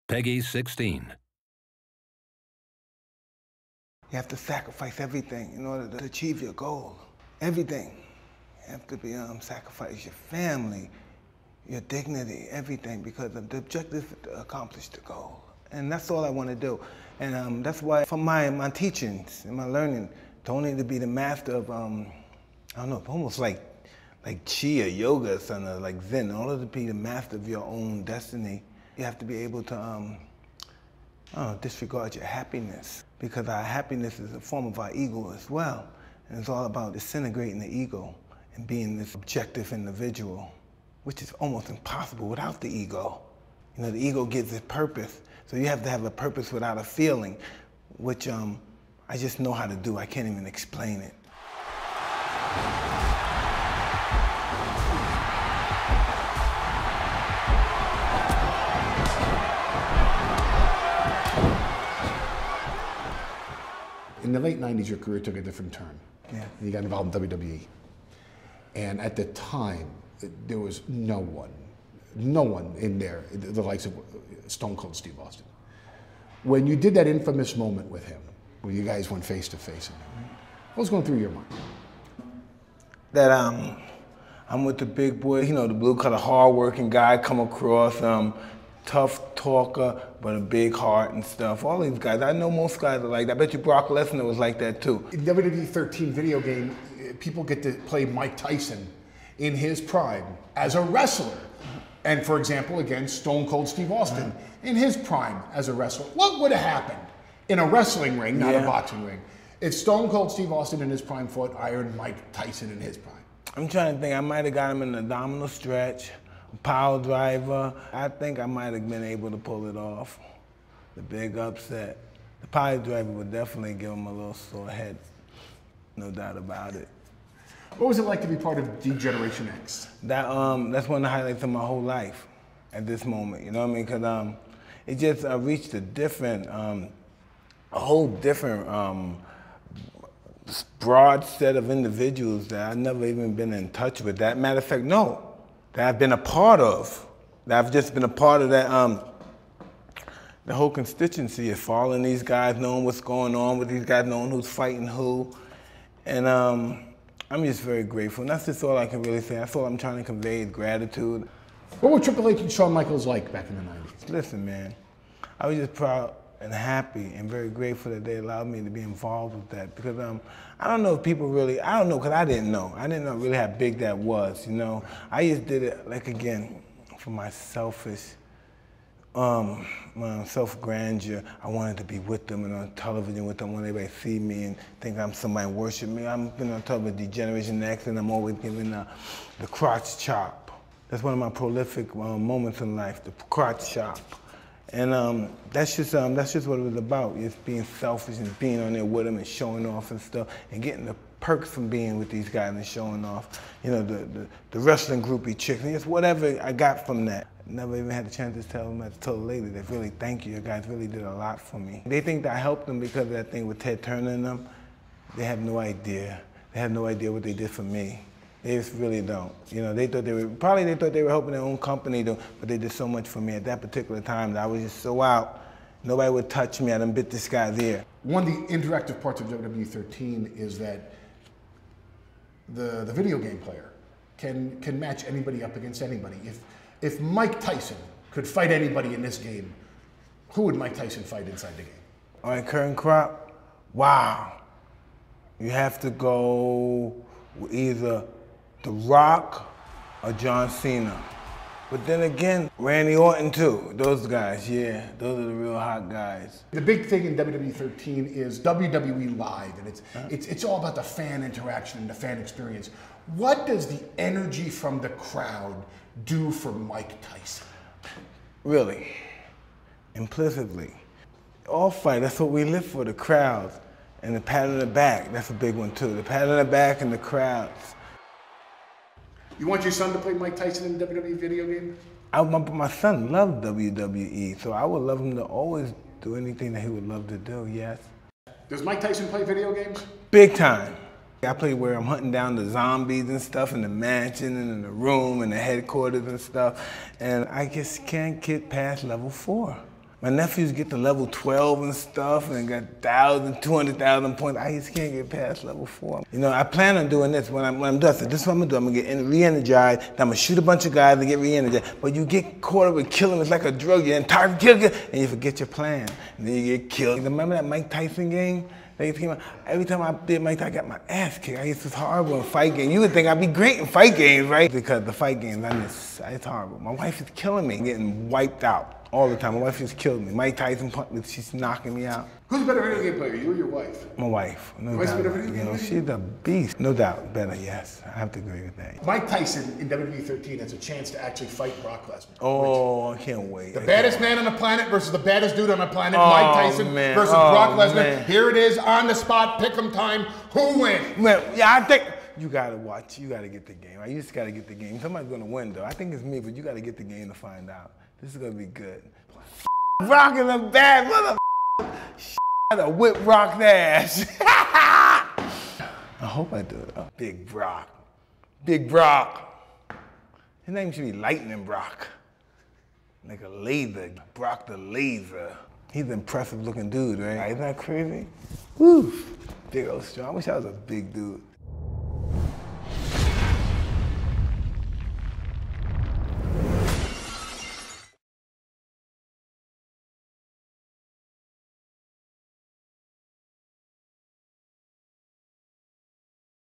Peggy 16. You have to sacrifice everything in order to achieve your goal. Everything. You have to sacrifice your family, your dignity, everything, because the objective is to accomplish the goal. And that's all I want to do. And that's why for my teachings and my learning, don't need to be the master of, I don't know, almost like chi or yoga or something, like Zen. In order to be the master of your own destiny, you have to be able to disregard your happiness, because our happiness is a form of our ego as well. And it's all about disintegrating the ego and being this objective individual, which is almost impossible without the ego. You know, the ego gives it purpose. So you have to have a purpose without a feeling, which I just know how to do. I can't even explain it. In the late 90s, your career took a different turn. Yeah. You got involved in WWE. And at the time, there was no one in there, the likes of Stone Cold Steve Austin. When you did that infamous moment with him, where you guys went face to face, what was going through your mind? That I'm with the big boy, you know, the blue-collar, hard-working guy, come across, tough talker, but a big heart and stuff. All these guys, I know most guys are like that. I bet you Brock Lesnar was like that too. In WWE 13 video game, people get to play Mike Tyson in his prime as a wrestler. And for example, against Stone Cold Steve Austin in his prime as a wrestler. What would have happened in a wrestling ring, not a boxing ring, if Stone Cold Steve Austin in his prime fought Iron Mike Tyson in his prime? I'm trying to think, I might have got him in an abdominal stretch, power driver. I think I might have been able to pull it off. The big upset. The power driver would definitely give him a little sore head, no doubt about it. What was it like to be part of D-Generation X? That's one of the highlights of my whole life at this moment, you know what I mean? Because it just reached a different, a whole different broad set of individuals that I've never even been in touch with. That matter of fact, no, that I've been a part of. That I've just been a part of that, the whole constituency of following these guys, knowing what's going on with these guys, knowing who's fighting who. And I'm just very grateful. And that's just all I can really say. That's all I'm trying to convey is gratitude. What were Triple H and Shawn Michaels like back in the 90s? Listen, man, I was just proud and happy and very grateful that they allowed me to be involved with that, because I don't know if people really, I don't know, because I didn't know really how big that was, you know. I just did it, like, again, for my selfish, my self-grandeur. I wanted to be with them and on television with them when everybody see me and think I'm somebody and worship me. I've been on television, Generation X, and I'm always giving the crotch chop. That's one of my prolific moments in life, the crotch chop. And that's just what it was about, just being selfish and being on there with them and showing off and stuff and getting the perks from being with these guys and showing off, you know, the wrestling groupie chicks and just whatever I got from that. Never even had the chance to tell them, I told the lady that really thank you, you guys really did a lot for me. They think that I helped them because of that thing with Ted Turner and them. They have no idea. They have no idea what they did for me. They just really don't. You know, they thought they were helping their own company, but they did so much for me at that particular time that I was just so out. Nobody would touch me. I done bit this guy's ear. One of the interactive parts of WWE 13 is that the video game player can match anybody up against anybody. If Mike Tyson could fight anybody in this game, who would Mike Tyson fight inside the game? All right, current crop, wow. You have to go with either The Rock or John Cena. But then again, Randy Orton too. Those guys, yeah, those are the real hot guys. The big thing in WWE 13 is WWE Live, and it's all about the fan interaction and the fan experience. What does the energy from the crowd do for Mike Tyson? Really, implicitly. All fight, that's what we live for, the crowds. And the pat on the back, that's a big one too. The pat on the back and the crowds. You want your son to play Mike Tyson in the WWE video game? My son loved WWE, so I would love him to always do anything that he would love to do, yes. Does Mike Tyson play video games? Big time. I play where I'm hunting down the zombies and stuff in the mansion and in the room and the headquarters and stuff, and I just can't get past level 4. My nephews get to level 12 and stuff and got 1,000, 200,000 points. I just can't get past level 4. You know, I plan on doing this when I'm done. So this is what I'm gonna do. I'm gonna get re-energized. Then I'm gonna shoot a bunch of guys and get re-energized. But you get caught up with killing. It's like a drug. You're entire kill, and you forget your plan. And then you get killed. Remember that Mike Tyson game? Every time I did Mike Tyson, I got my ass kicked. It's just horrible in fight games. You would think I'd be great in fight games, right? Because the fight games, it's horrible. My wife is killing me, getting wiped out. All the time. My wife just killed me. Mike Tyson, she's knocking me out. Who's a better video game player, you or your wife? My wife, no Wife's doubt. better video game You know, player? she's a beast. No doubt, better, yes. I have to agree with that. Mike Tyson in WWE 13 has a chance to actually fight Brock Lesnar. Oh, I can't wait. The baddest man on the planet versus the baddest dude on the planet, Mike Tyson versus Brock Lesnar. Man. Here it is, on the spot, pick'em time. Who wins? Man, yeah, I think you gotta watch. You gotta get the game. Right? You just gotta get the game. Somebody's gonna win, though. I think it's me, but you gotta get the game to find out. This is gonna be good. Brock is a bad mother. To whip Brock's ass. I hope I do it. Oh, Big Brock. Big Brock. His name should be Lightning Brock. Like a laser. Brock the Laser. He's an impressive looking dude, right? Isn't that crazy? Woo. Big old strong. I wish I was a big dude.